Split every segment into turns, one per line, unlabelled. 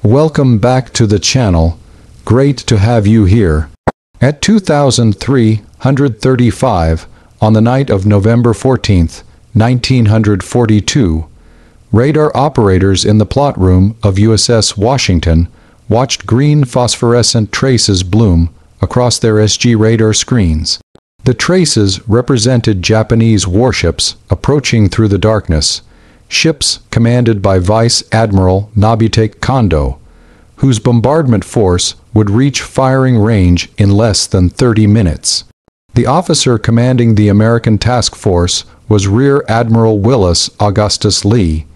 Welcome back to the channel. Great to have you here. At 2335, on the night of November 14th, 1942, radar operators in the plot room of USS Washington watched green phosphorescent traces bloom across their SG radar screens. The traces represented Japanese warships approaching through the darkness, ships commanded by Vice Admiral Nobutake Kondo, whose bombardment force would reach firing range in less than 30 minutes. The officer commanding the American task force was Rear Admiral Willis Augustus Lee,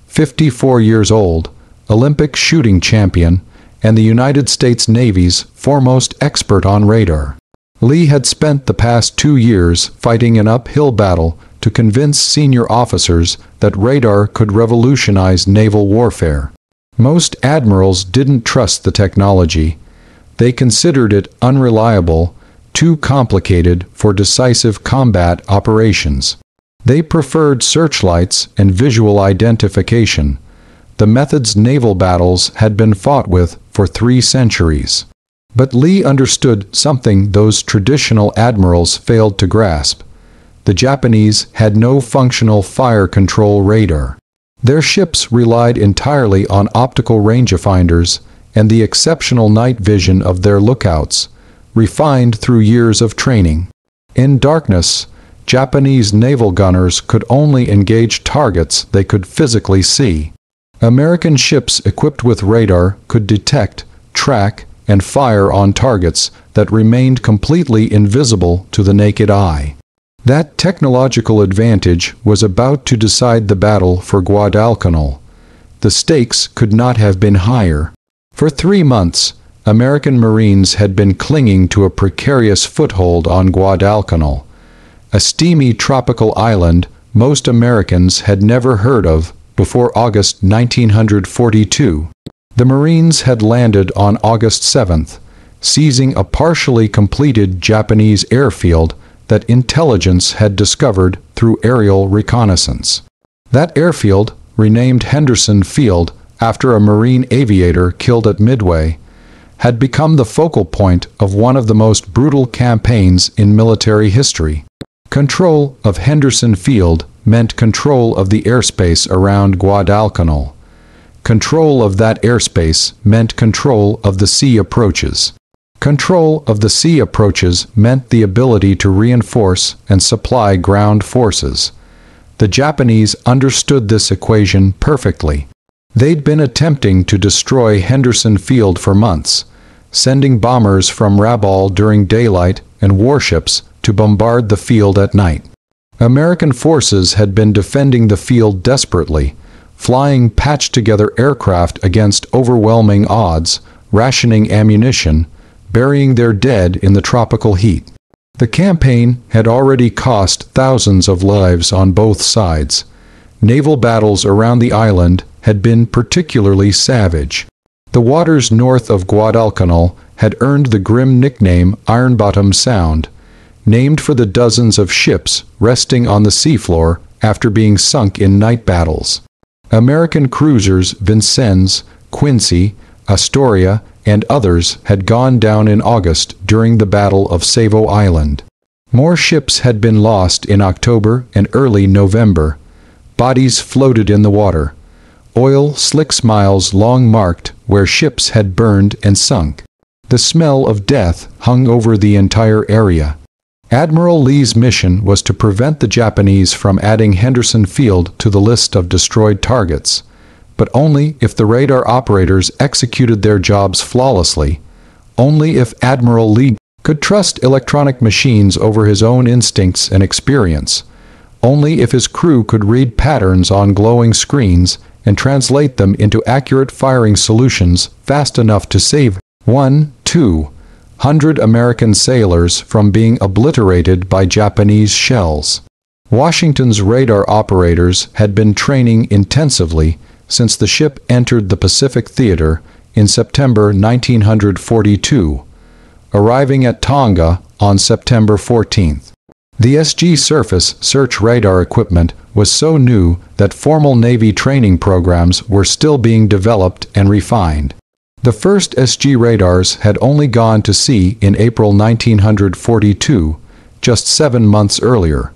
54 years old, Olympic shooting champion, and the United States Navy's foremost expert on radar. Lee had spent the past 2 years fighting an uphill battle to convince senior officers that radar could revolutionize naval warfare. Most admirals didn't trust the technology. They considered it unreliable, too complicated for decisive combat operations. They preferred searchlights and visual identification, the methods naval battles had been fought with for 3 centuries. But Lee understood something those traditional admirals failed to grasp. The Japanese had no functional fire control radar. Their ships relied entirely on optical rangefinders and the exceptional night vision of their lookouts, refined through years of training. In darkness, Japanese naval gunners could only engage targets they could physically see. American ships equipped with radar could detect, track, and fire on targets that remained completely invisible to the naked eye. That technological advantage was about to decide the battle for Guadalcanal. The stakes could not have been higher. For 3 months, American Marines had been clinging to a precarious foothold on Guadalcanal, a steamy tropical island most Americans had never heard of before August 1942. The Marines had landed on August 7th, seizing a partially completed Japanese airfield that intelligence had discovered through aerial reconnaissance. That airfield, renamed Henderson Field after a Marine aviator killed at Midway, had become the focal point of one of the most brutal campaigns in military history. Control of Henderson Field meant control of the airspace around Guadalcanal. Control of that airspace meant control of the sea approaches. Control of the sea approaches meant the ability to reinforce and supply ground forces. The Japanese understood this equation perfectly. They'd been attempting to destroy Henderson Field for months, sending bombers from Rabaul during daylight and warships to bombard the field at night. American forces had been defending the field desperately, flying patched-together aircraft against overwhelming odds, rationing ammunition, burying their dead in the tropical heat. The campaign had already cost thousands of lives on both sides. Naval battles around the island had been particularly savage. The waters north of Guadalcanal had earned the grim nickname Iron Bottom Sound, named for the dozens of ships resting on the seafloor after being sunk in night battles. American cruisers Vincennes, Quincy, Astoria, and others had gone down in August during the Battle of Savo Island. More ships had been lost in October and early November. Bodies floated in the water. Oil slicks miles long marked where ships had burned and sunk. The smell of death hung over the entire area. Admiral Lee's mission was to prevent the Japanese from adding Henderson Field to the list of destroyed targets, but only if the radar operators executed their jobs flawlessly, only if Admiral Lee could trust electronic machines over his own instincts and experience, only if his crew could read patterns on glowing screens and translate them into accurate firing solutions fast enough to save 100 American sailors from being obliterated by Japanese shells. Washington's radar operators had been training intensively since the ship entered the PacificTheatre in September 1942, arriving at Tonga on September 14th. The SG surface search radar equipment was so new that formal Navy training programs were still being developed and refined. The first SG radars had only gone to sea in April 1942, just 7 months earlier.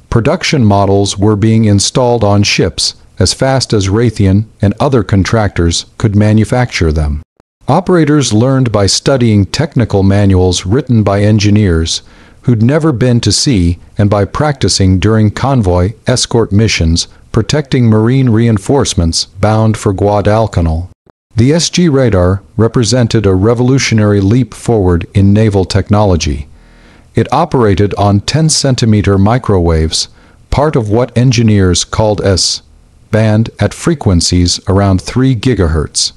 Production models were being installed on ships as fast as Raytheon and other contractors could manufacture them. Operators learned by studying technical manuals written by engineers who'd never been to sea and by practicing during convoy escort missions protecting marine reinforcements bound for Guadalcanal. The SG radar represented a revolutionary leap forward in naval technology. It operated on 10-centimeter microwaves, part of what engineers called S-band at frequencies around 3 gigahertz.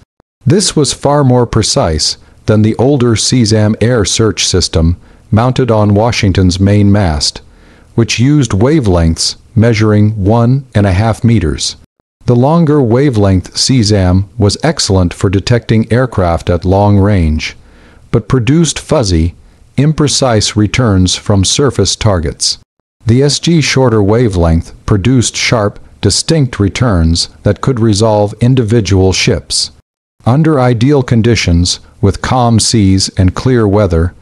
This was far more precise than the older CSAM air search system mounted on Washington's main mast, which used wavelengths measuring 1.5 meters. The longer wavelength CSAM was excellent for detecting aircraft at long range, but produced fuzzy, imprecise returns from surface targets. The SG shorter wavelength produced sharp, distinct returns that could resolve individual ships. Under ideal conditions, with calm seas and clear weather,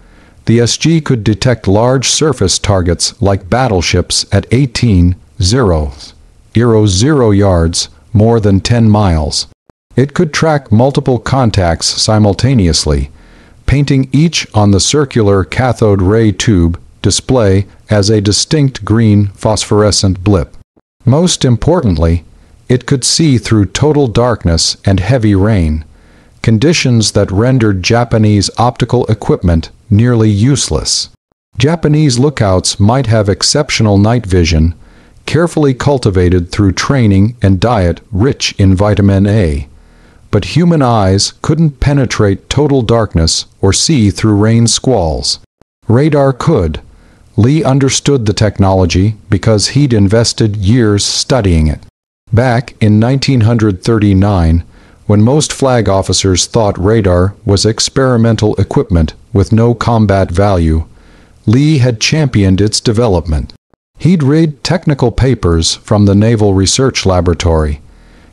the SG could detect large surface targets like battleships at 18,000 yards, more than 10 miles. It could track multiple contacts simultaneously, painting each on the circular cathode ray tube display as a distinct green phosphorescent blip. Most importantly, it could see through total darkness and heavy rain, conditions that rendered Japanese optical equipment nearly useless. Japanese lookouts might have exceptional night vision, carefully cultivated through training and diet rich in vitamin A. But human eyes couldn't penetrate total darkness or see through rain squalls. Radar could. Lee understood the technology because he'd invested years studying it. Back in 1939, when most flag officers thought radar was experimental equipment with no combat value, Lee had championed its development. He'd read technical papers from the Naval Research Laboratory.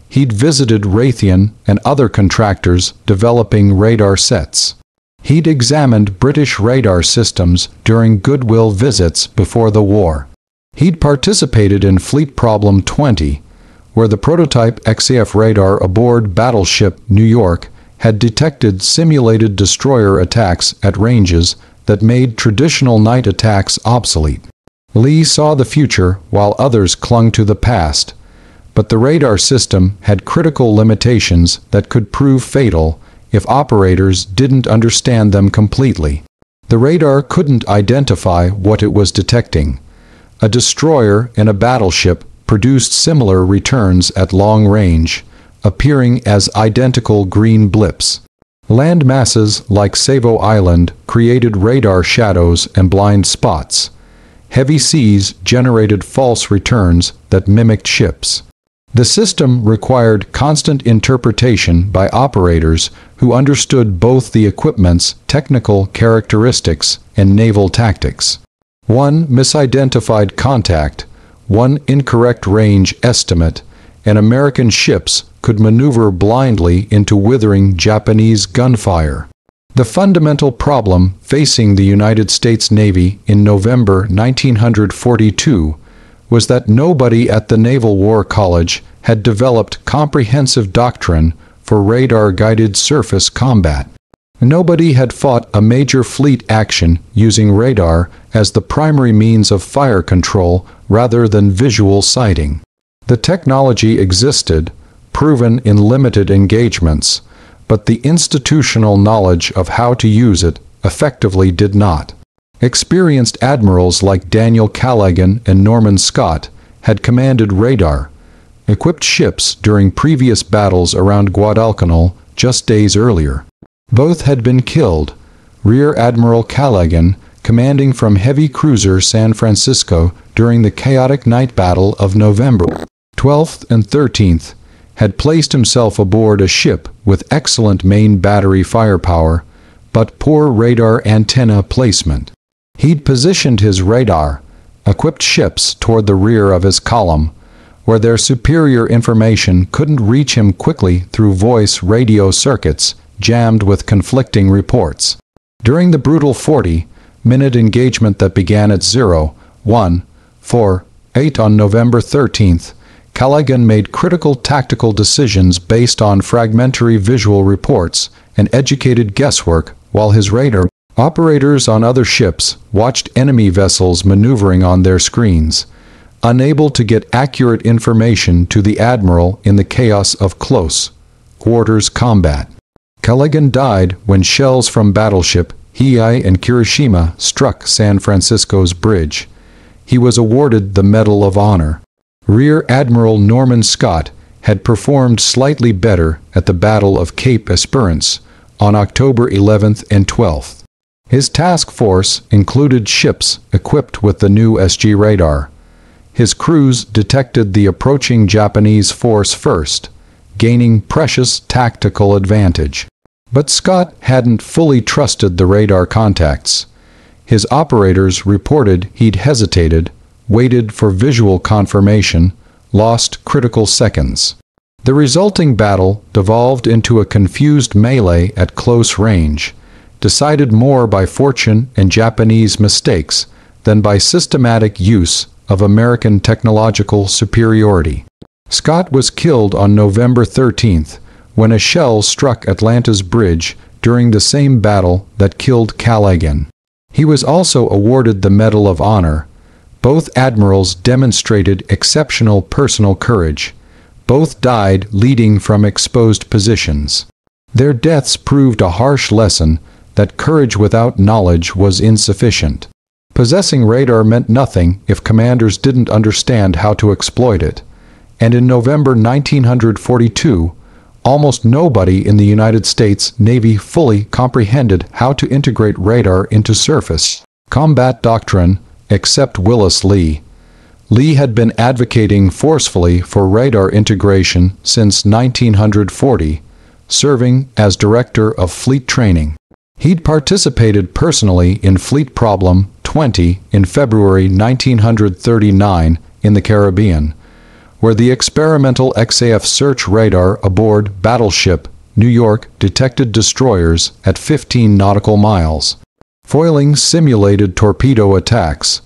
He'd visited Raytheon and other contractors developing radar sets. He'd examined British radar systems during goodwill visits before the war. He'd participated in Fleet Problem 20, where the prototype XAF radar aboard Battleship New York had detected simulated destroyer attacks at ranges that made traditional night attacks obsolete. Lee saw the future while others clung to the past, but the radar system had critical limitations that could prove fatal if operators didn't understand them completely. The radar couldn't identify what it was detecting. A destroyer and a battleship produced similar returns at long range, appearing as identical green blips. Land masses like Savo Island created radar shadows and blind spots. Heavy seas generated false returns that mimicked ships. The system required constant interpretation by operators who understood both the equipment's technical characteristics and naval tactics. One misidentified contact, one incorrect range estimate, and American ships could maneuver blindly into withering Japanese gunfire. The fundamental problem facing the United States Navy in November 1942 was that nobody at the Naval War College had developed comprehensive doctrine for radar-guided surface combat. Nobody had fought a major fleet action using radar as the primary means of fire control rather than visual sighting. The technology existed, proven in limited engagements, but the institutional knowledge of how to use it effectively did not. Experienced admirals like Daniel Callaghan and Norman Scott had commanded radar-equipped ships during previous battles around Guadalcanal just days earlier. Both had been killed, Rear Admiral Callaghan commanding from heavy cruiser San Francisco during the chaotic night battle of November 12th and 13th, had placed himself aboard a ship with excellent main battery firepower, but poor radar antenna placement. He'd positioned his radar-equipped ships toward the rear of his column, where their superior information couldn't reach him quickly through voice radio circuits jammed with conflicting reports. During the brutal 40-minute engagement that began at 01:48 on November 13th, Callaghan made critical tactical decisions based on fragmentary visual reports and educated guesswork, while his radar operators on other ships watched enemy vessels maneuvering on their screens, unable to get accurate information to the admiral in the chaos of close quarters combat. Callaghan died when shells from Battleship Hiei and Kirishima struck San Francisco's bridge. He was awarded the Medal of Honor. Rear Admiral Norman Scott had performed slightly better at the Battle of Cape Esperance on October 11th and 12th. His task force included ships equipped with the new SG radar. His crews detected the approaching Japanese force first, gaining precious tactical advantage. But Scott hadn't fully trusted the radar contacts. His operators reported he'd hesitated, waited for visual confirmation, lost critical seconds. The resulting battle devolved into a confused melee at close range, decided more by fortune and Japanese mistakes than by systematic use of American technological superiority. Scott was killed on November 13th when a shell struck Atlanta's bridge during the same battle that killed Callaghan. He was also awarded the Medal of Honor. Both admirals demonstrated exceptional personal courage. Both died leading from exposed positions. Their deaths proved a harsh lesson that courage without knowledge was insufficient. Possessing radar meant nothing if commanders didn't understand how to exploit it. And in November 1942, almost nobody in the United States Navy fully comprehended how to integrate radar into surface combat doctrine, except Willis Lee. Lee had been advocating forcefully for radar integration since 1940, serving as director of fleet training. He'd participated personally in Fleet Problem 20 in February 1939 in the Caribbean, where the experimental XAF search radar aboard Battleship New York detected destroyers at 15 nautical miles. Foiling simulated torpedo attacks,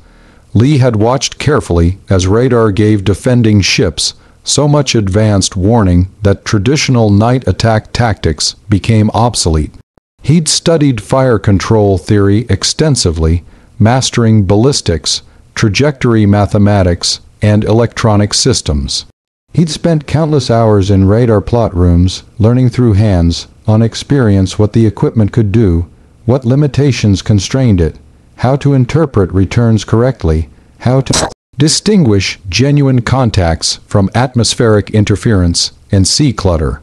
Lee had watched carefully as radar gave defending ships so much advanced warning that traditional night attack tactics became obsolete. He'd studied fire control theory extensively, mastering ballistics, trajectory mathematics, and electronic systems. He'd spent countless hours in radar plot rooms, learning through hands-on experience what the equipment could do, what limitations constrained it, how to interpret returns correctly, how to distinguish genuine contacts from atmospheric interference and sea clutter.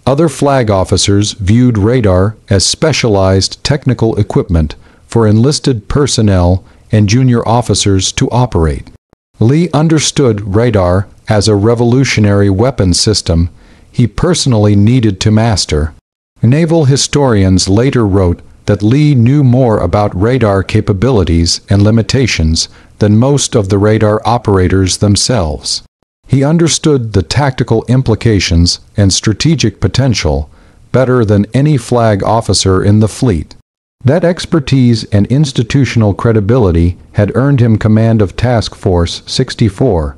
Other flag officers viewed radar as specialized technical equipment for enlisted personnel and junior officers to operate. Lee understood radar as a revolutionary weapon system he personally needed to master. Naval historians later wrote that Lee knew more about radar capabilities and limitations than most of the radar operators themselves. He understood the tactical implications and strategic potential better than any flag officer in the fleet. That expertise and institutional credibility had earned him command of Task Force 64,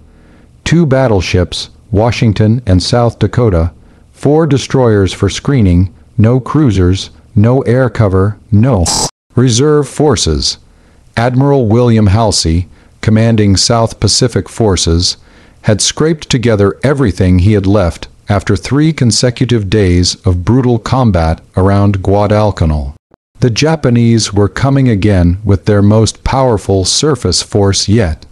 2 battleships, Washington and South Dakota, 4 destroyers for screening, no cruisers, no air cover, no reserve forces. Admiral William Halsey, commanding South Pacific Forces, had scraped together everything he had left after 3 consecutive days of brutal combat around Guadalcanal. The Japanese were coming again with their most powerful surface force yet.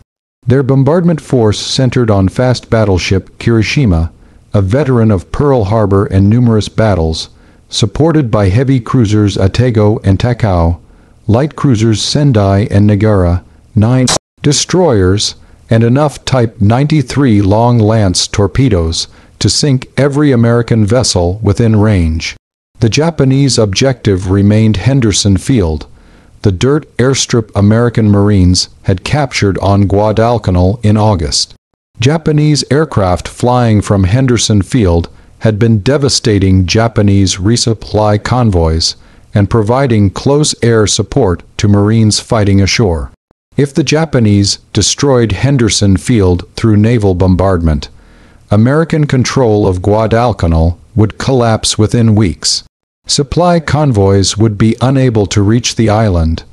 Their bombardment force centered on fast battleship Kirishima, a veteran of Pearl Harbor and numerous battles, supported by heavy cruisers Atego and Takao, light cruisers Sendai and Nagara, 9 destroyers, and enough Type 93 Long Lance torpedoes to sink every American vessel within range. The Japanese objective remained Henderson Field, the dirt airstrip American Marines had captured on Guadalcanal in August. Japanese aircraft flying from Henderson Field had been devastating Japanese resupply convoys and providing close air support to Marines fighting ashore. If the Japanese destroyed Henderson Field through naval bombardment, American control of Guadalcanal would collapse within weeks. Supply convoys would be unable to reach the island.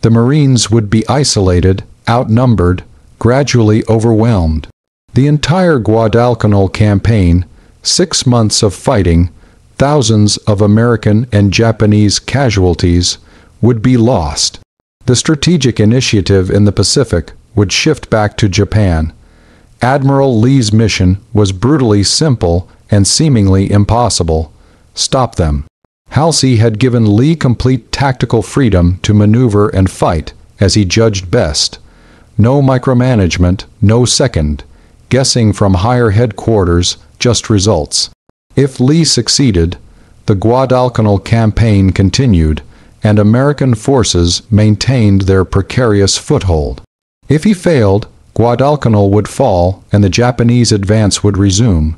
The Marines would be isolated, outnumbered, gradually overwhelmed. The entire Guadalcanal campaign, 6 months of fighting, thousands of American and Japanese casualties, would be lost. The strategic initiative in the Pacific would shift back to Japan. Admiral Lee's mission was brutally simple and seemingly impossible: stop them. Halsey had given Lee complete tactical freedom to maneuver and fight as he judged best. No micromanagement, no second guessing from higher headquarters, just results. If Lee succeeded, the Guadalcanal campaign continued, and American forces maintained their precarious foothold. If he failed, Guadalcanal would fall and the Japanese advance would resume.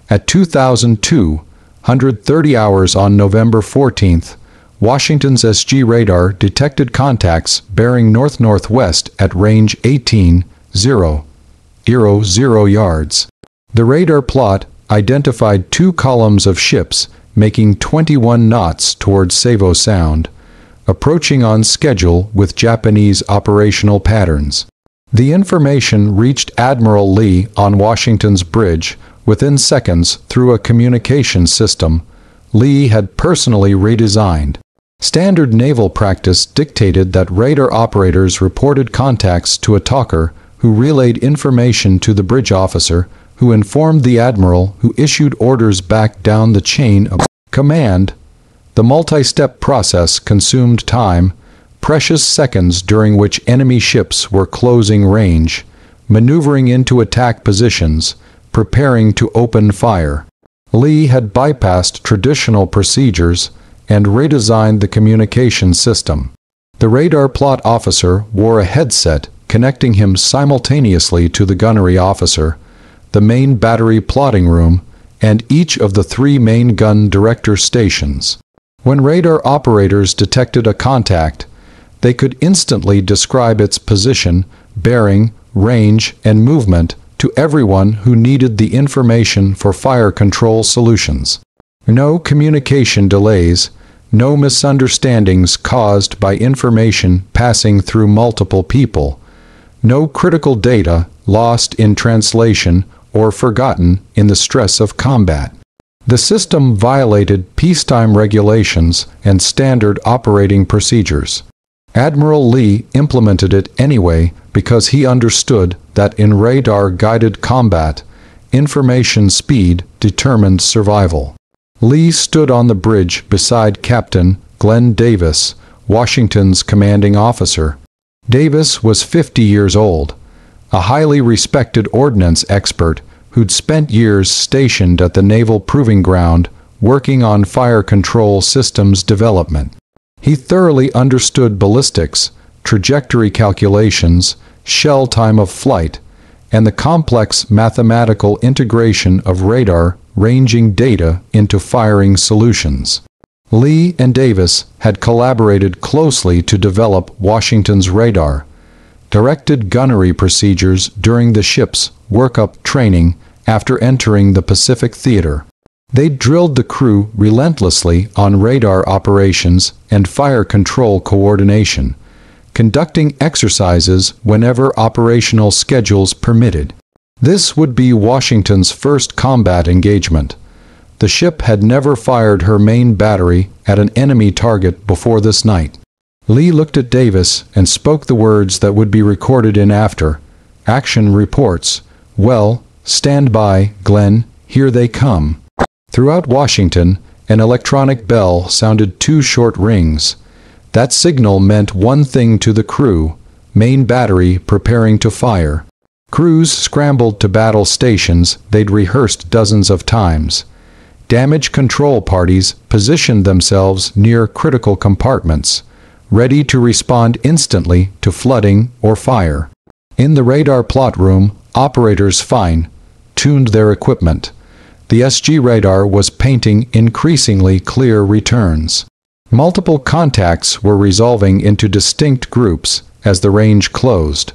At 2,230 hours on November 14th, Washington's SG radar detected contacts bearing north-northwest at range 18,000 yards. The radar plot identified 2 columns of ships making 21 knots towards Salvos Sound, approaching on schedule with Japanese operational patterns. The information reached Admiral Lee on Washington's bridge within seconds through a communication system Lee had personally redesigned. Standard naval practice dictated that radar operators reported contacts to a talker who relayed information to the bridge officer, who informed the admiral, who issued orders back down the chain of command. The multi-step process consumed time, precious seconds during which enemy ships were closing range, maneuvering into attack positions, preparing to open fire. Lee had bypassed traditional procedures and redesigned the communication system. The radar plot officer wore a headset connecting him simultaneously to the gunnery officer, the main battery plotting room, and each of the 3 main gun director stations. When radar operators detected a contact, they could instantly describe its position, bearing, range, and movement to everyone who needed the information for fire control solutions. No communication delays, no misunderstandings caused by information passing through multiple people, no critical data lost in translation or forgotten in the stress of combat. The system violated peacetime regulations and standard operating procedures. Admiral Lee implemented it anyway because he understood that in radar-guided combat, information speed determined survival. Lee stood on the bridge beside Captain Glenn Davis, Washington's commanding officer. Davis was 50 years old, a highly respected ordnance expert who'd spent years stationed at the Naval Proving Ground working on fire control systems development. He thoroughly understood ballistics, trajectory calculations, shell time of flight, and the complex mathematical integration of radar ranging data into firing solutions. Lee and Davis had collaborated closely to develop Washington's radar, directed gunnery procedures during the ship's workup training after entering the PacificTheatre. They drilled the crew relentlessly on radar operations and fire control coordination, conducting exercises whenever operational schedules permitted. This would be Washington's first combat engagement. The ship had never fired her main battery at an enemy target before this night. Lee looked at Davis and spoke the words that would be recorded in after-action reports. "Well, stand by, Glenn, here they come." Throughout Washington, an electronic bell sounded 2 short rings. That signal meant one thing to the crew: main battery preparing to fire. Crews scrambled to battle stations they'd rehearsed dozens of times. Damage control parties positioned themselves near critical compartments, ready to respond instantly to flooding or fire. In the radar plot room, operators fine-tuned their equipment. the SG radar was painting increasingly clear returns. Multiple contacts were resolving into distinct groups as the range closed.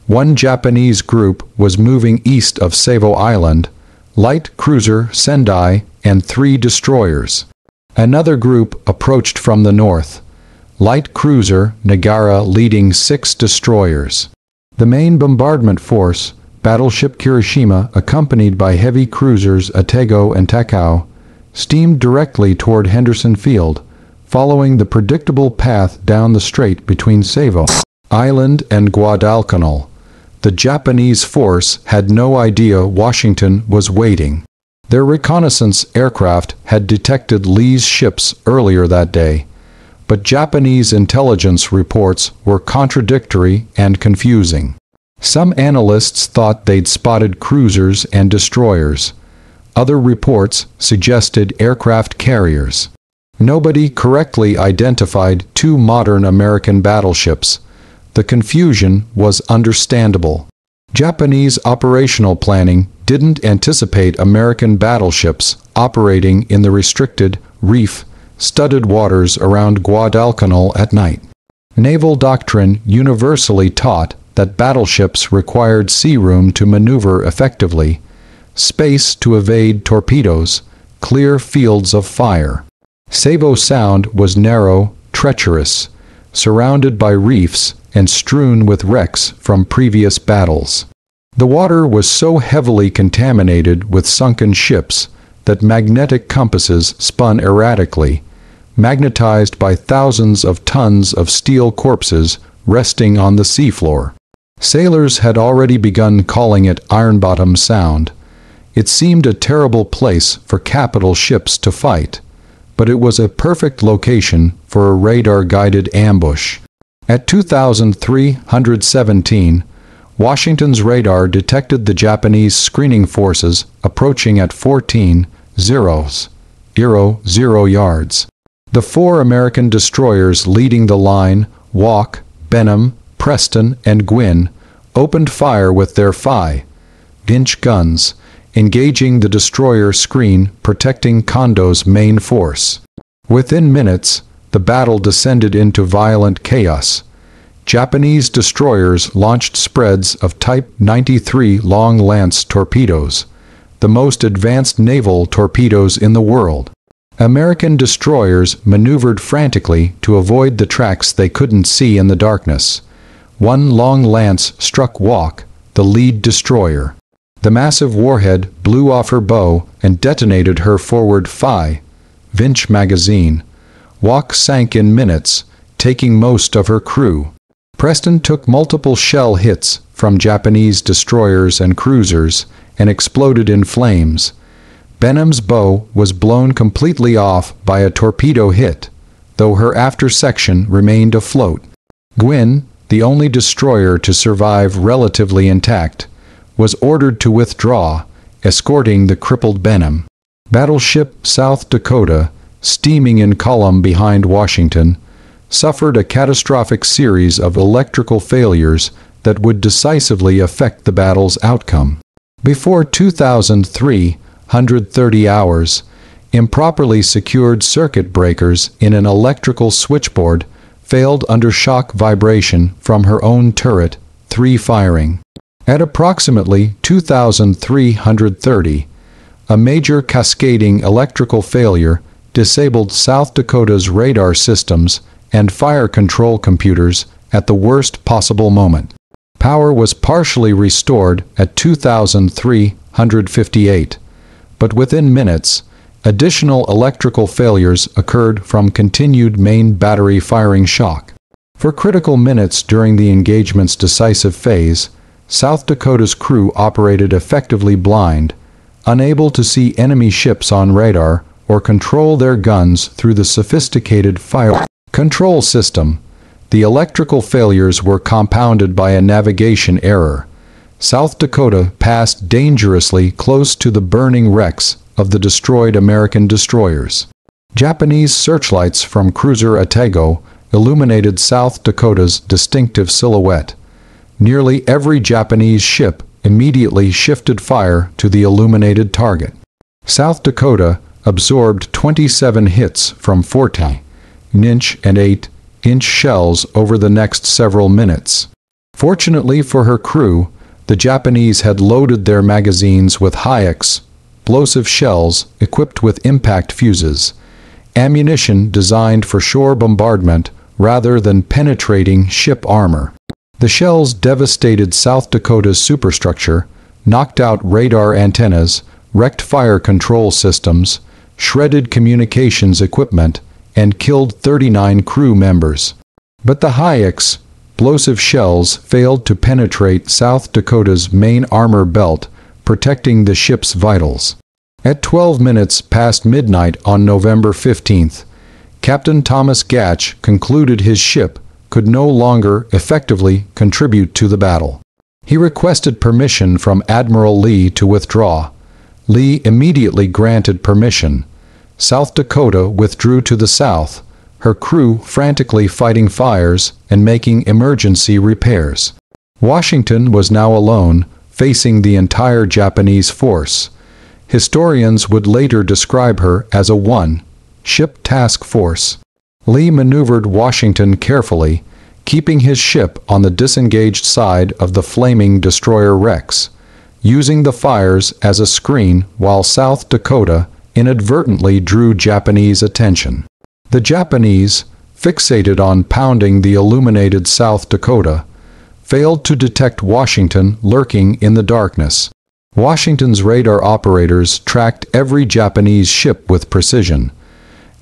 One Japanese group was moving east of Savo Island, light cruiser Sendai and 3 destroyers. Another group approached from the north, light cruiser Nagara leading 6 destroyers. The main bombardment force, Battleship Kirishima, accompanied by heavy cruisers Atego and Takao, steamed directly toward Henderson Field, following the predictable path down the strait between Savo Island and Guadalcanal. The Japanese force had no idea Washington was waiting. Their reconnaissance aircraft had detected Lee's ships earlier that day, but Japanese intelligence reports were contradictory and confusing. Some analysts thought they'd spotted cruisers and destroyers. Other reports suggested aircraft carriers. Nobody correctly identified 2 modern American battleships. The confusion was understandable. Japanese operational planning didn't anticipate American battleships operating in the restricted, reef-studded waters around Guadalcanal at night. Naval doctrine universally taught that battleships required sea room to maneuver effectively, space to evade torpedoes, clear fields of fire. Savo Sound was narrow, treacherous, surrounded by reefs and strewn with wrecks from previous battles. The water was so heavily contaminated with sunken ships that magnetic compasses spun erratically, magnetized by thousands of tons of steel corpses resting on the seafloor. Sailors had already begun calling it Iron Bottom Sound. It seemed a terrible place for capital ships to fight, but it was a perfect location for a radar-guided ambush. At 2317, Washington's radar detected the Japanese screening forces approaching at 14,000 yards. The 4 American destroyers leading the line, Walk, Benham, Preston, and Gwynn, opened fire with their 5-inch guns, engaging the destroyer screen protecting Kondo's main force. Within minutes, the battle descended into violent chaos. Japanese destroyers launched spreads of Type 93 Long Lance torpedoes, the most advanced naval torpedoes in the world. American destroyers maneuvered frantically to avoid the tracks they couldn't see in the darkness. One Long Lance struck Walk, the lead destroyer. The massive warhead blew off her bow and detonated her forward 5-inch magazine. Walk sank in minutes, taking most of her crew. Preston took multiple shell hits from Japanese destroyers and cruisers and exploded in flames. Benham's bow was blown completely off by a torpedo hit, though her after section remained afloat. Gwynn, the only destroyer to survive relatively intact, was ordered to withdraw, escorting the crippled Benham. Battleship South Dakota, steaming in column behind Washington, suffered a catastrophic series of electrical failures that would decisively affect the battle's outcome. Before 2,330 hours, improperly secured circuit breakers in an electrical switchboard failed under shock vibration from her own turret, 3 firing. At approximately 2,330, a major cascading electrical failure disabled South Dakota's radar systems and fire control computers at the worst possible moment. Power was partially restored at 2,358, but within minutes, additional electrical failures occurred from continued main battery firing shock. For critical minutes during the engagement's decisive phase, South Dakota's crew operated effectively blind, unable to see enemy ships on radar or control their guns through the sophisticated fire control system. The electrical failures were compounded by a navigation error. South Dakota passed dangerously close to the burning wrecks of the destroyed American destroyers. Japanese searchlights from cruiser Atego illuminated South Dakota's distinctive silhouette. Nearly every Japanese ship immediately shifted fire to the illuminated target. South Dakota absorbed 27 hits from 14-inch and 8-inch shells over the next several minutes. Fortunately for her crew, the Japanese had loaded their magazines with high-explosive shells equipped with impact fuses, ammunition designed for shore bombardment rather than penetrating ship armor. The shells devastated South Dakota's superstructure, knocked out radar antennas, wrecked fire control systems, shredded communications equipment, and killed 39 crew members. But the high-explosive shells failed to penetrate South Dakota's main armor belt, protecting the ship's vitals. At 12 minutes past midnight on November 15th, Captain Thomas Gatch concluded his ship could no longer effectively contribute to the battle. He requested permission from Admiral Lee to withdraw. Lee immediately granted permission. South Dakota withdrew to the south, her crew frantically fighting fires and making emergency repairs. Washington was now alone, facing the entire Japanese force. Historians would later describe her as a one-ship task force. Lee maneuvered Washington carefully, keeping his ship on the disengaged side of the flaming destroyer Rex, using the fires as a screen while South Dakota inadvertently drew Japanese attention. The Japanese, fixated on pounding the illuminated South Dakota, failed to detect Washington lurking in the darkness. Washington's radar operators tracked every Japanese ship with precision.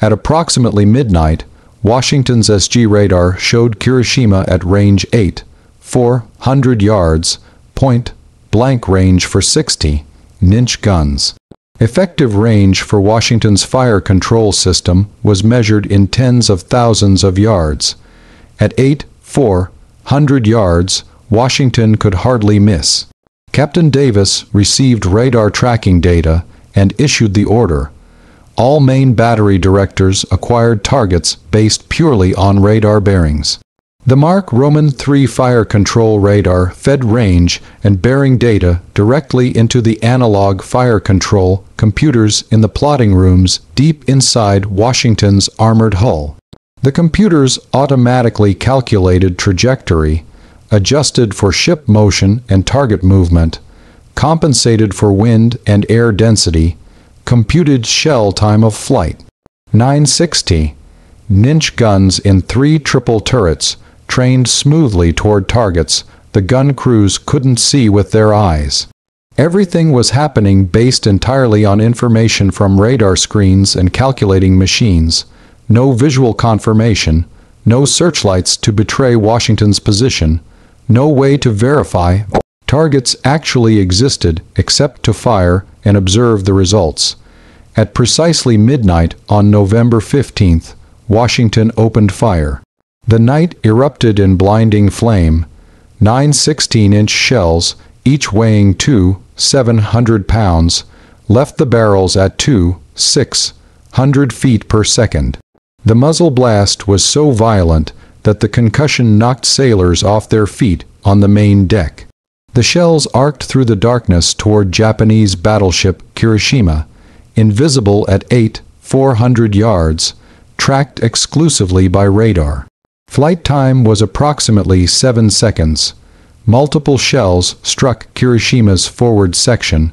At approximately midnight, Washington's SG radar showed Kirishima at range 400 yards, point-blank range for 60-inch guns. Effective range for Washington's fire control system was measured in tens of thousands of yards. At 400 yards, Washington could hardly miss. Captain Davis received radar tracking data and issued the order. All main battery directors acquired targets based purely on radar bearings. The Mark Roman III fire control radar fed range and bearing data directly into the analog fire control computers in the plotting rooms deep inside Washington's armored hull. The computers automatically calculated trajectory, adjusted for ship motion and target movement, compensated for wind and air density, computed shell time of flight. 960-inch guns in 3 triple turrets trained smoothly toward targets the gun crews couldn't see with their eyes. Everything was happening based entirely on information from radar screens and calculating machines. No visual confirmation, no searchlights to betray Washington's position, no way to verify targets actually existed except to fire and observe the results. At precisely midnight on November 15th, Washington opened fire. The night erupted in blinding flame. 9 16-inch shells, each weighing 700 pounds, left the barrels at 600 feet per second. The muzzle blast was so violent that the concussion knocked sailors off their feet on the main deck. The shells arced through the darkness toward Japanese battleship Kirishima, invisible at 400 yards, tracked exclusively by radar. Flight time was approximately 7 seconds. Multiple shells struck Kirishima's forward section.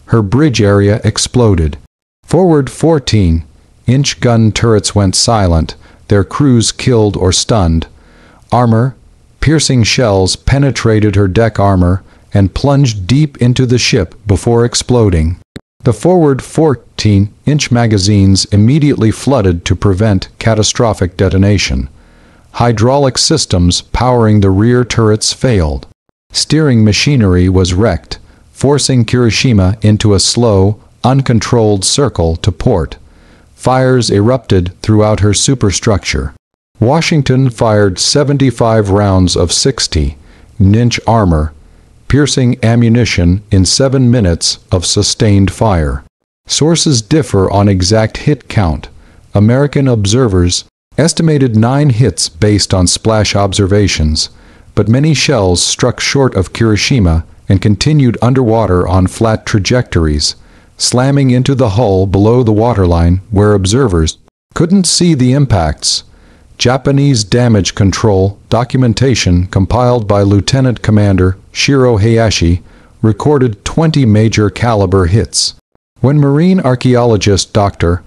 Her bridge area exploded. Forward 14-inch gun turrets went silent, their crews killed or stunned. Armor-piercing shells penetrated her deck armor and plunged deep into the ship before exploding. The forward 14-inch magazines immediately flooded to prevent catastrophic detonation. Hydraulic systems powering the rear turrets failed. Steering machinery was wrecked, forcing Kirishima into a slow, uncontrolled circle to port. Fires erupted throughout her superstructure. Washington fired 75 rounds of 60-inch armor, piercing ammunition in 7 minutes of sustained fire. Sources differ on exact hit count. American observers estimated 9 hits based on splash observations, but many shells struck short of Kirishima and continued underwater on flat trajectories. slamming into the hull below the waterline where observers couldn't see the impacts. Japanese damage control documentation compiled by Lieutenant Commander Shiro Hayashi recorded 20 major caliber hits. When marine archaeologist Dr.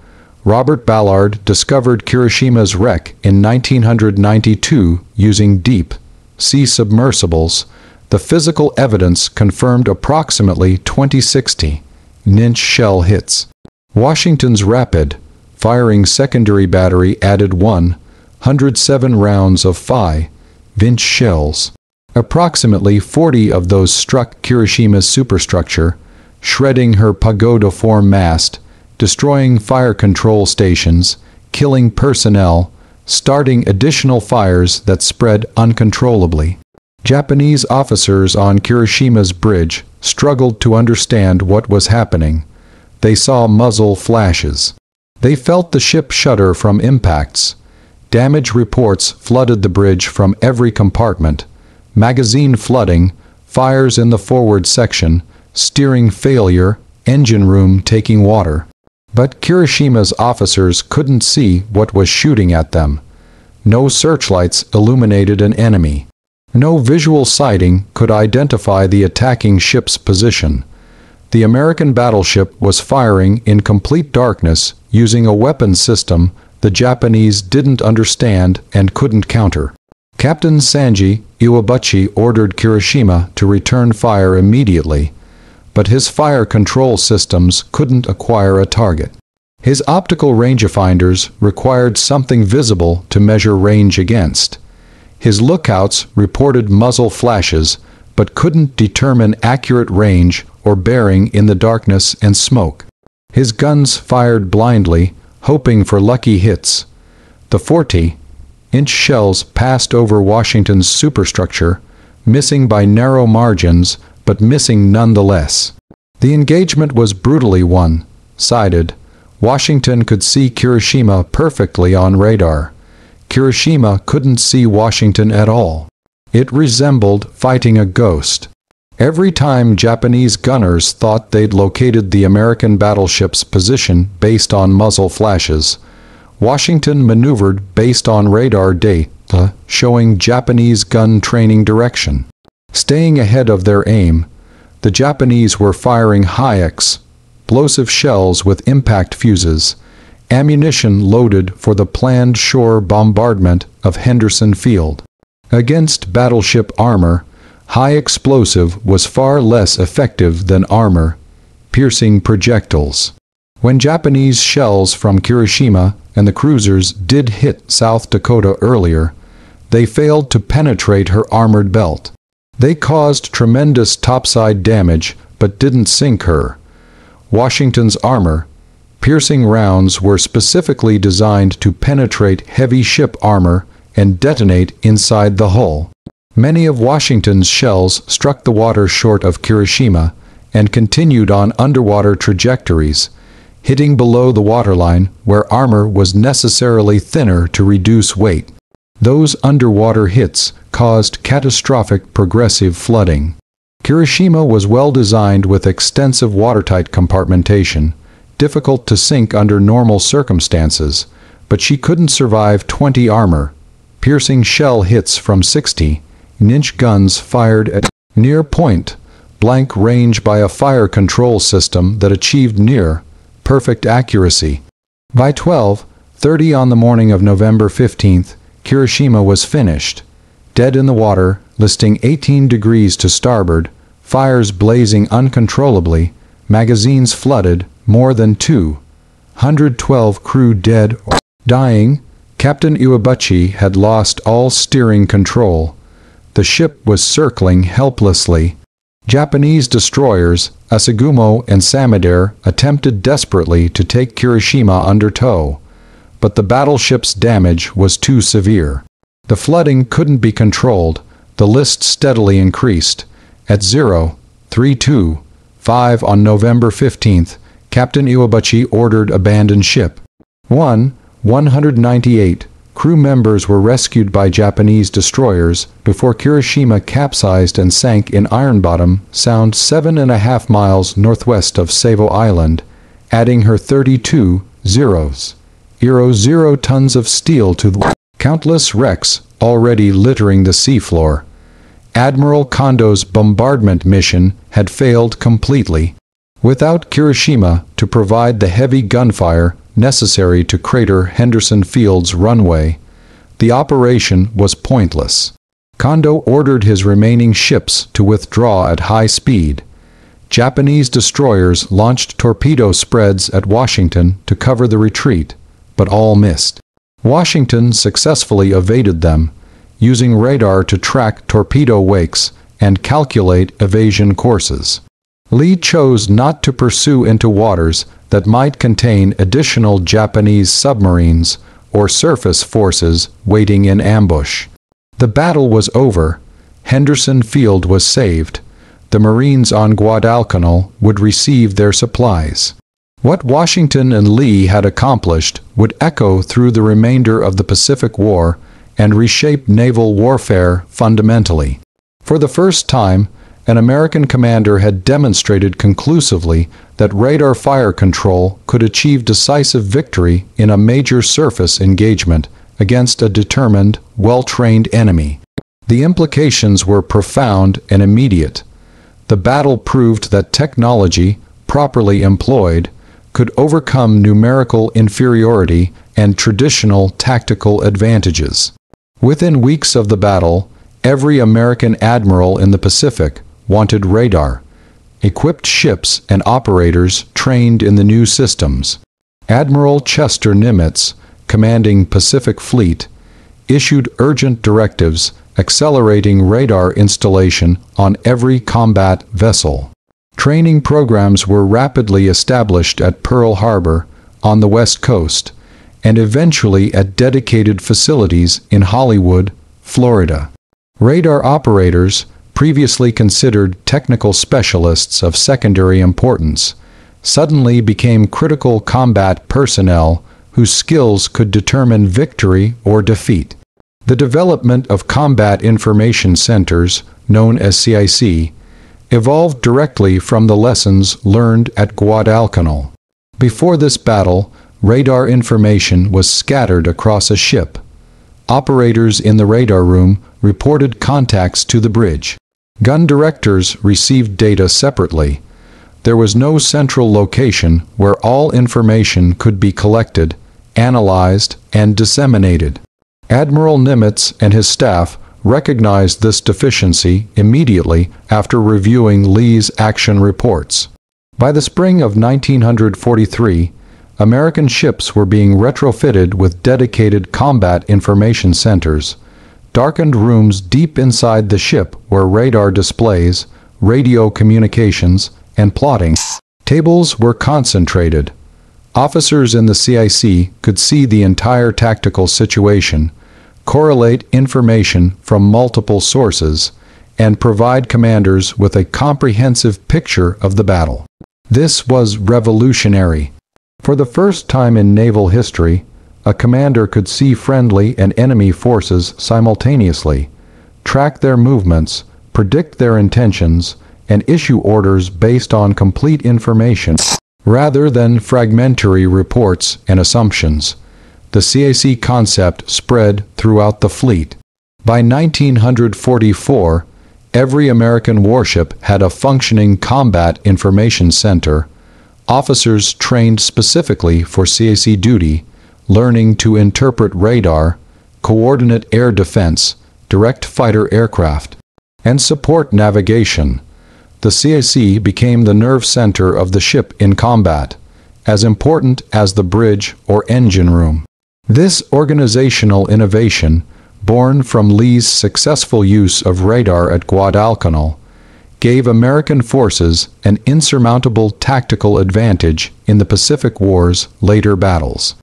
Robert Ballard discovered Kirishima's wreck in 1992 using deep sea submersibles, the physical evidence confirmed approximately 2060-inch shell hits. Washington's rapid firing secondary battery added 107 rounds of 5-inch shells. Approximately 40 of those struck Kirishima's superstructure, shredding her pagoda-form mast, destroying fire control stations, killing personnel, starting additional fires that spread uncontrollably. Japanese officers on Kirishima's bridge struggled to understand what was happening. They saw muzzle flashes. They felt the ship shudder from impacts. Damage reports flooded the bridge from every compartment. Magazine flooding, fires in the forward section, steering failure, engine room taking water. But Kirishima's officers couldn't see what was shooting at them. No searchlights illuminated an enemy. No visual sighting could identify the attacking ship's position. The American battleship was firing in complete darkness using a weapon system the Japanese didn't understand and couldn't counter. Captain Sanji Iwabuchi ordered Kirishima to return fire immediately, but his fire control systems couldn't acquire a target. His optical rangefinders required something visible to measure range against. His lookouts reported muzzle flashes, but couldn't determine accurate range or bearing in the darkness and smoke. His guns fired blindly, hoping for lucky hits. The 40-inch shells passed over Washington's superstructure, missing by narrow margins, but missing nonetheless. The engagement was brutally one-sided. Washington could see Kirishima perfectly on radar. Kirishima couldn't see Washington at all. It resembled fighting a ghost. Every time Japanese gunners thought they'd located the American battleship's position based on muzzle flashes, Washington maneuvered based on radar data showing Japanese gun training direction. Staying ahead of their aim, the Japanese were firing high-explosive shells with impact fuses, ammunition loaded for the planned shore bombardment of Henderson Field. Against battleship armor, high explosive was far less effective than armor-piercing projectiles. When Japanese shells from Kirishima and the cruisers did hit South Dakota earlier, they failed to penetrate her armored belt. They caused tremendous topside damage but didn't sink her. Washington's armor-piercing rounds were specifically designed to penetrate heavy ship armor and detonate inside the hull. Many of Washington's shells struck the water short of Kirishima and continued on underwater trajectories, hitting below the waterline where armor was necessarily thinner to reduce weight. Those underwater hits caused catastrophic progressive flooding. Kirishima was well designed with extensive watertight compartmentation, difficult to sink under normal circumstances, but she couldn't survive 20 armor-piercing shell hits from 60-inch guns fired at near point-blank range by a fire control system that achieved near-perfect accuracy. By 12:30 on the morning of November 15th, Kirishima was finished, dead in the water, listing 18 degrees to starboard, fires blazing uncontrollably, magazines flooded, more than 212 crew dead or dying. Captain Iwabuchi had lost all steering control. The ship was circling helplessly. Japanese destroyers, Asagumo and Samadare, attempted desperately to take Kirishima under tow, but the battleship's damage was too severe. The flooding couldn't be controlled. The list steadily increased. At 03:25 on November 15th, Captain Iwabuchi ordered abandon ship. 198 crew members were rescued by Japanese destroyers before Kirishima capsized and sank in Iron Bottom Sound 7.5 miles northwest of Savo Island, adding her 32 0 tons of steel to the countless wrecks already littering the seafloor. Admiral Kondo's bombardment mission had failed completely. Without Kirishima to provide the heavy gunfire necessary to crater Henderson Field's runway, the operation was pointless. Kondo ordered his remaining ships to withdraw at high speed. Japanese destroyers launched torpedo spreads at Washington to cover the retreat, but all missed. Washington successfully evaded them, using radar to track torpedo wakes and calculate evasion courses. Lee chose not to pursue into waters that might contain additional Japanese submarines or surface forces waiting in ambush. The battle was over. Henderson Field was saved. The Marines on Guadalcanal would receive their supplies. What Washington and Lee had accomplished would echo through the remainder of the Pacific War and reshape naval warfare fundamentally. For the first time, an American commander had demonstrated conclusively that radar fire control could achieve decisive victory in a major surface engagement against a determined, well-trained enemy. The implications were profound and immediate. The battle proved that technology, properly employed, could overcome numerical inferiority and traditional tactical advantages. Within weeks of the battle, every American admiral in the Pacific wanted radar, equipped ships and operators trained in the new systems. Admiral Chester Nimitz, commanding Pacific Fleet, issued urgent directives accelerating radar installation on every combat vessel. Training programs were rapidly established at Pearl Harbor, on the West Coast, and eventually at dedicated facilities in Hollywood, Florida. Radar operators, previously considered technical specialists of secondary importance, suddenly became critical combat personnel whose skills could determine victory or defeat. The development of combat information centers, known as CIC, evolved directly from the lessons learned at Guadalcanal. Before this battle, radar information was scattered across a ship. Operators in the radar room reported contacts to the bridge. Gun directors received data separately. There was no central location where all information could be collected, analyzed, and disseminated. Admiral Nimitz and his staff recognized this deficiency immediately after reviewing Lee's action reports. By the spring of 1943, American ships were being retrofitted with dedicated combat information centers, darkened rooms deep inside the ship where radar displays, radio communications, and plotting tables were concentrated. Officers in the CIC could see the entire tactical situation, correlate information from multiple sources, and provide commanders with a comprehensive picture of the battle. This was revolutionary. For the first time in naval history, a commander could see friendly and enemy forces simultaneously, track their movements, predict their intentions, and issue orders based on complete information, rather than fragmentary reports and assumptions. The CIC concept spread throughout the fleet. By 1944, every American warship had a functioning combat information center, officers trained specifically for CIC duty, learning to interpret radar, coordinate air defense, direct fighter aircraft, and support navigation. The CIC became the nerve center of the ship in combat, as important as the bridge or engine room. This organizational innovation, born from Lee's successful use of radar at Guadalcanal, gave American forces an insurmountable tactical advantage in the Pacific War's later battles.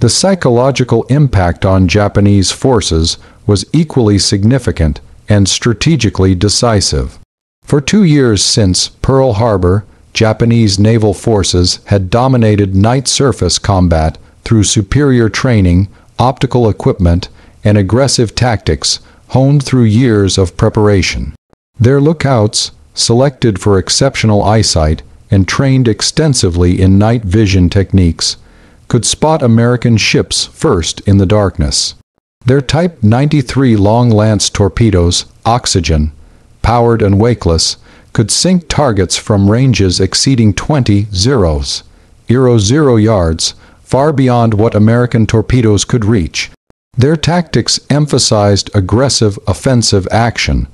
The psychological impact on Japanese forces was equally significant and strategically decisive. For 2 years since Pearl Harbor, Japanese naval forces had dominated night surface combat through superior training, optical equipment, and aggressive tactics honed through years of preparation. Their lookouts, selected for exceptional eyesight and trained extensively in night vision techniques, could spot American ships first in the darkness. Their Type 93 Long Lance torpedoes, oxygen, powered and wakeless, could sink targets from ranges exceeding 20 yards, far beyond what American torpedoes could reach. Their tactics emphasized aggressive offensive action,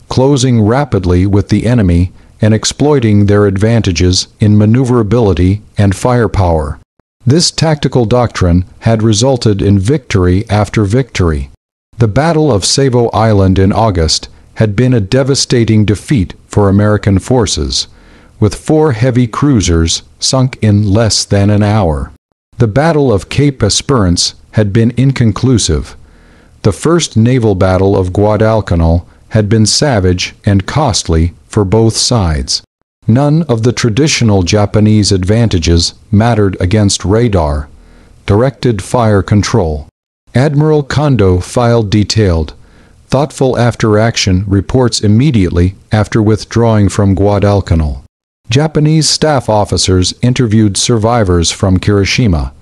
closing rapidly with the enemy and exploiting their advantages in maneuverability and firepower. This tactical doctrine had resulted in victory after victory. The Battle of Savo Island in August had been a devastating defeat for American forces, with 4 heavy cruisers sunk in less than an hour. The Battle of Cape Esperance had been inconclusive. The first naval battle of Guadalcanal had been savage and costly for both sides. None of the traditional Japanese advantages mattered against radar, directed fire control. Admiral Kondo filed detailed, thoughtful after-action reports immediately after withdrawing from Guadalcanal. Japanese staff officers interviewed survivors from Kirishima.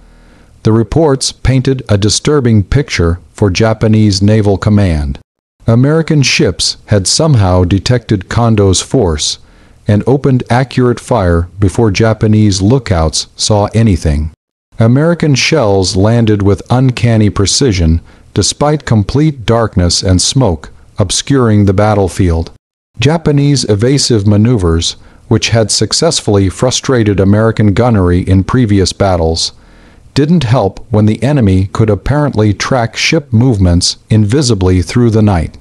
The reports painted a disturbing picture for Japanese naval command. American ships had somehow detected Kondo's force and opened accurate fire before Japanese lookouts saw anything. American shells landed with uncanny precision despite complete darkness and smoke obscuring the battlefield. Japanese evasive maneuvers, which had successfully frustrated American gunnery in previous battles, didn't help when the enemy could apparently track ship movements invisibly through the night.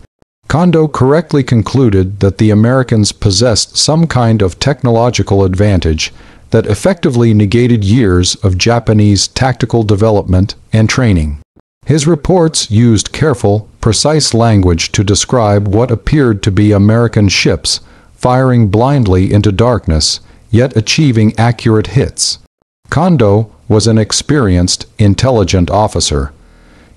Kondo correctly concluded that the Americans possessed some kind of technological advantage that effectively negated years of Japanese tactical development and training. His reports used careful, precise language to describe what appeared to be American ships firing blindly into darkness, yet achieving accurate hits. Kondo was an experienced, intelligent officer.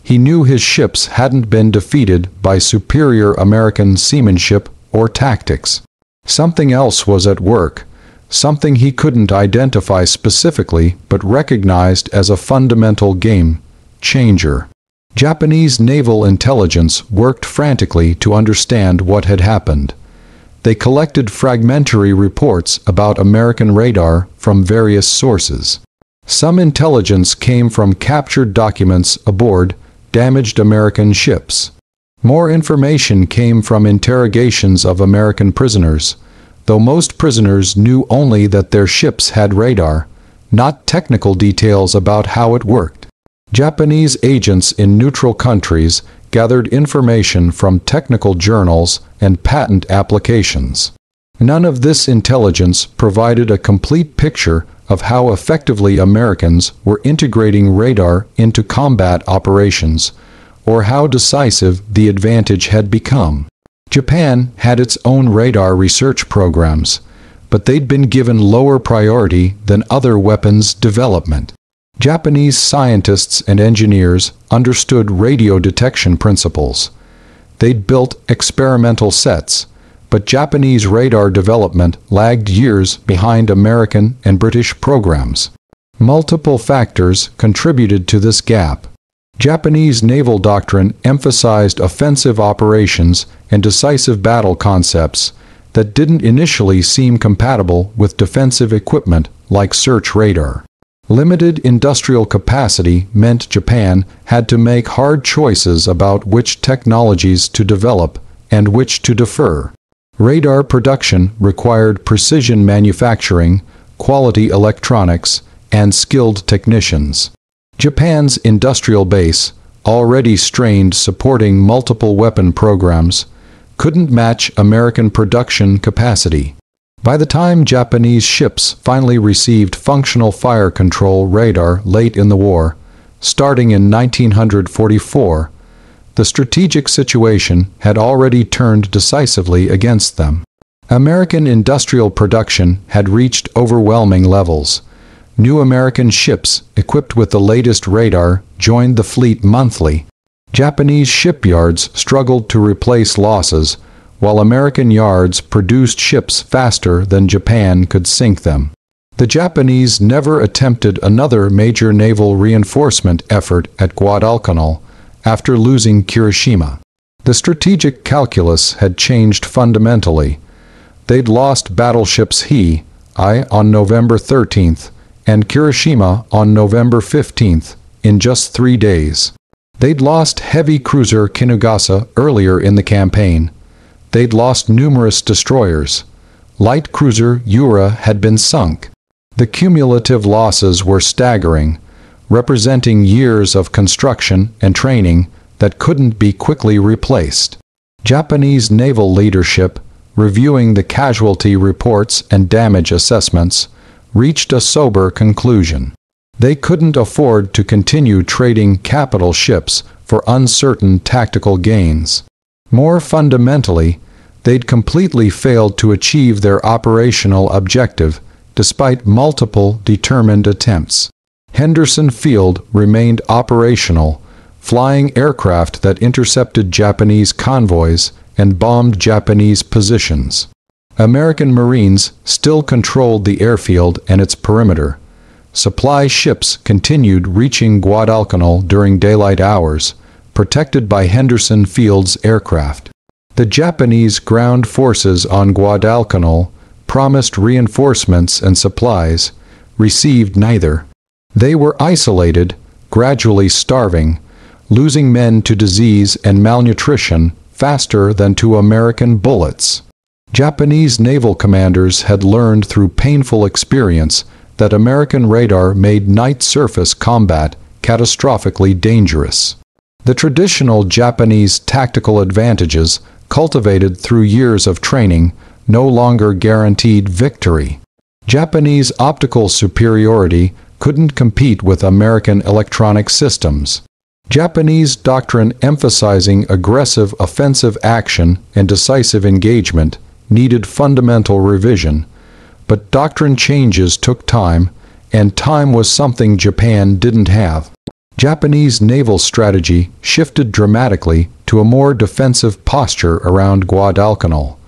He knew his ships hadn't been defeated by superior American seamanship or tactics. Something else was at work, something he couldn't identify specifically but recognized as a fundamental game changer. Japanese naval intelligence worked frantically to understand what had happened. They collected fragmentary reports about American radar from various sources. Some intelligence came from captured documents aboard damaged American ships. More information came from interrogations of American prisoners, though most prisoners knew only that their ships had radar, not technical details about how it worked. Japanese agents in neutral countries gathered information from technical journals and patent applications. None of this intelligence provided a complete picture of how effectively Americans were integrating radar into combat operations, or how decisive the advantage had become. Japan had its own radar research programs, but they'd been given lower priority than other weapons development. Japanese scientists and engineers understood radio detection principles. They'd built experimental sets, but Japanese radar development lagged years behind American and British programs. Multiple factors contributed to this gap. Japanese naval doctrine emphasized offensive operations and decisive battle concepts that didn't initially seem compatible with defensive equipment like search radar. Limited industrial capacity meant Japan had to make hard choices about which technologies to develop and which to defer. Radar production required precision manufacturing, quality electronics, and skilled technicians. Japan's industrial base, already strained supporting multiple weapon programs, couldn't match American production capacity. By the time Japanese ships finally received functional fire control radar late in the war, starting in 1944, the strategic situation had already turned decisively against them. American industrial production had reached overwhelming levels. New American ships, equipped with the latest radar, joined the fleet monthly. Japanese shipyards struggled to replace losses, while American yards produced ships faster than Japan could sink them. The Japanese never attempted another major naval reinforcement effort at Guadalcanal after losing Kirishima. The strategic calculus had changed fundamentally. They'd lost battleships I on November 13th and Kirishima on November 15th in just 3 days. They'd lost heavy cruiser Kinugasa earlier in the campaign. They'd lost numerous destroyers. Light cruiser Yura had been sunk. The cumulative losses were staggering, representing years of construction and training that couldn't be quickly replaced. Japanese naval leadership, reviewing the casualty reports and damage assessments, reached a sober conclusion. They couldn't afford to continue trading capital ships for uncertain tactical gains. More fundamentally, they'd completely failed to achieve their operational objective despite multiple determined attempts. Henderson Field remained operational, flying aircraft that intercepted Japanese convoys and bombed Japanese positions. American Marines still controlled the airfield and its perimeter. Supply ships continued reaching Guadalcanal during daylight hours, protected by Henderson Field's aircraft. The Japanese ground forces on Guadalcanal, promised reinforcements and supplies, received neither. They were isolated, gradually starving, losing men to disease and malnutrition faster than to American bullets. Japanese naval commanders had learned through painful experience that American radar made night surface combat catastrophically dangerous. The traditional Japanese tactical advantages, cultivated through years of training, no longer guaranteed victory. Japanese optical superiority couldn't compete with American electronic systems. Japanese doctrine emphasizing aggressive offensive action and decisive engagement needed fundamental revision, but doctrine changes took time, and time was something Japan didn't have. Japanese naval strategy shifted dramatically to a more defensive posture around Guadalcanal.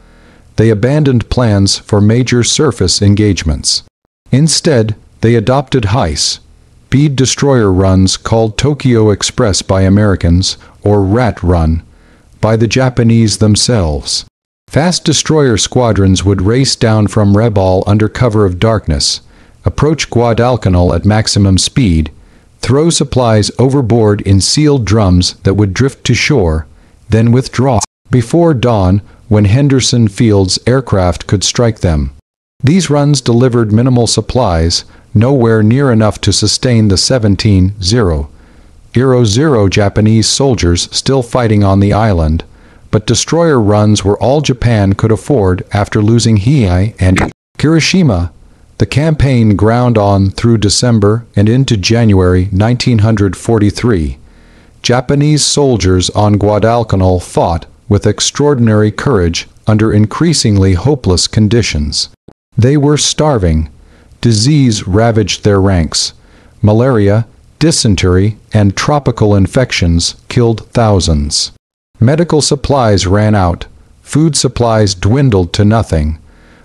They abandoned plans for major surface engagements. Instead, they adopted high-speed destroyer runs called Tokyo Express by Americans, or Rat Run, by the Japanese themselves. Fast destroyer squadrons would race down from Rebol under cover of darkness, approach Guadalcanal at maximum speed, throw supplies overboard in sealed drums that would drift to shore, then withdraw before dawn when Henderson Field's aircraft could strike them. These runs delivered minimal supplies, nowhere near enough to sustain the 17,000 Japanese soldiers still fighting on the island, but destroyer runs were all Japan could afford after losing Hiei and Kirishima. The campaign ground on through December and into January 1943. Japanese soldiers on Guadalcanal fought with extraordinary courage under increasingly hopeless conditions. They were starving. Disease ravaged their ranks. Malaria, dysentery, and tropical infections killed thousands. Medical supplies ran out. Food supplies dwindled to nothing.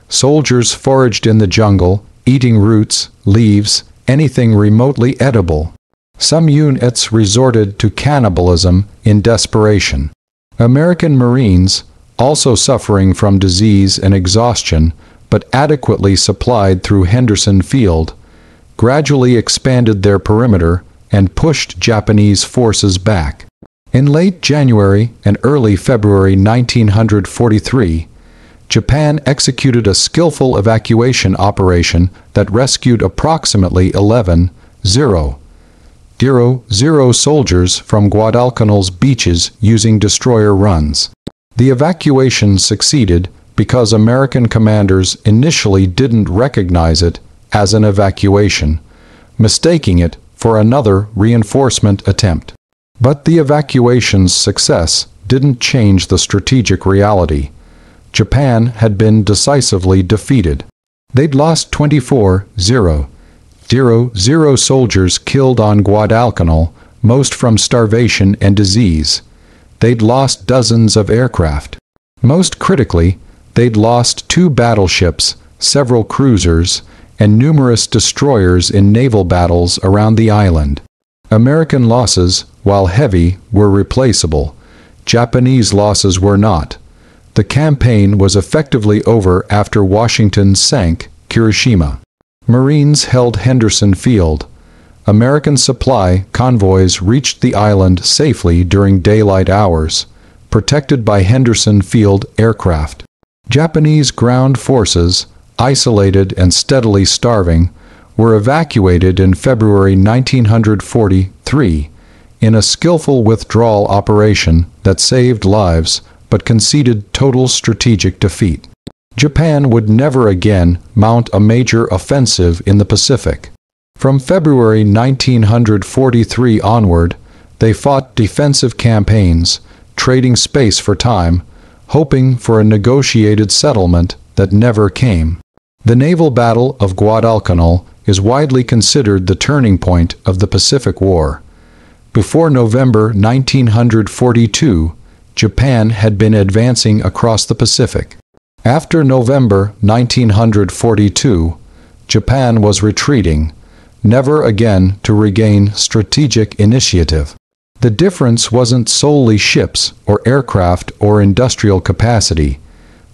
Soldiers foraged in the jungle, eating roots, leaves, anything remotely edible. Some units resorted to cannibalism in desperation. American Marines, also suffering from disease and exhaustion, but adequately supplied through Henderson Field, gradually expanded their perimeter and pushed Japanese forces back. In late January and early February 1943, Japan executed a skillful evacuation operation that rescued approximately 11,000 soldiers from Guadalcanal's beaches using destroyer runs. The evacuation succeeded because American commanders initially didn't recognize it as an evacuation, mistaking it for another reinforcement attempt. But the evacuation's success didn't change the strategic reality. Japan had been decisively defeated. They'd lost 24,000 0 soldiers killed on Guadalcanal, most from starvation and disease. They'd lost dozens of aircraft. Most critically, they'd lost 2 battleships, several cruisers, and numerous destroyers in naval battles around the island. American losses, while heavy, were replaceable. Japanese losses were not. The campaign was effectively over after Washington sank Hiroshima. Marines held Henderson Field. American supply convoys reached the island safely during daylight hours, protected by Henderson Field aircraft. Japanese ground forces, isolated and steadily starving, were evacuated in February 1943 in a skillful withdrawal operation that saved lives but conceded total strategic defeat. Japan would never again mount a major offensive in the Pacific. From February 1943 onward, they fought defensive campaigns, trading space for time, hoping for a negotiated settlement that never came. The naval battle of Guadalcanal is widely considered the turning point of the Pacific War. Before November 1942, Japan had been advancing across the Pacific. After November 1942, Japan was retreating, never again to regain strategic initiative. The difference wasn't solely ships or aircraft or industrial capacity,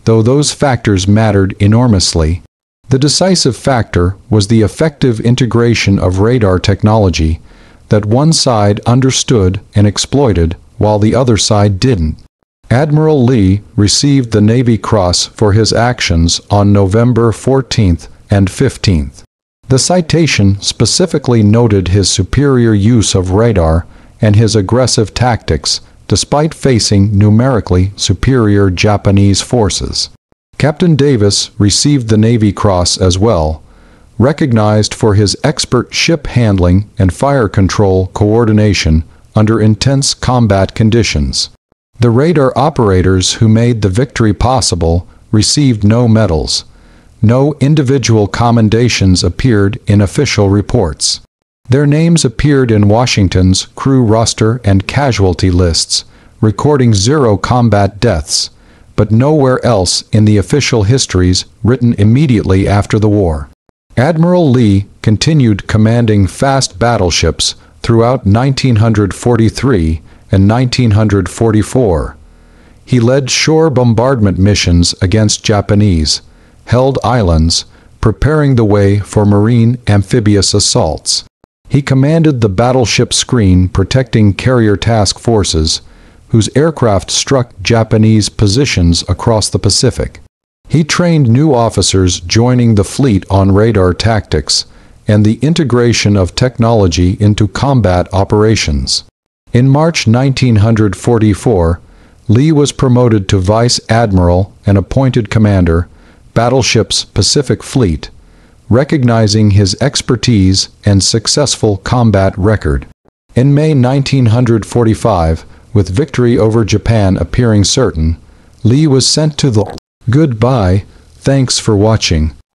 though those factors mattered enormously. The decisive factor was the effective integration of radar technology that one side understood and exploited while the other side didn't. Admiral Lee received the Navy Cross for his actions on November 14th and 15th. The citation specifically noted his superior use of radar and his aggressive tactics despite facing numerically superior Japanese forces. Captain Davis received the Navy Cross as well, recognized for his expert ship handling and fire control coordination under intense combat conditions. The radar operators who made the victory possible received no medals. No individual commendations appeared in official reports. Their names appeared in Washington's crew roster and casualty lists, recording 0 combat deaths, but nowhere else in the official histories written immediately after the war. Admiral Lee continued commanding fast battleships throughout 1943 and 1944. He led shore bombardment missions against Japanese held islands, preparing the way for marine amphibious assaults. He commanded the battleship screen protecting carrier task forces, whose aircraft struck Japanese positions across the Pacific. He trained new officers joining the fleet on radar tactics and the integration of technology into combat operations. In March 1944, Lee was promoted to Vice Admiral and appointed Commander, Battleship's Pacific Fleet, recognizing his expertise and successful combat record. In May 1945, with victory over Japan appearing certain, Lee was sent to the Goodbye, thanks for watching.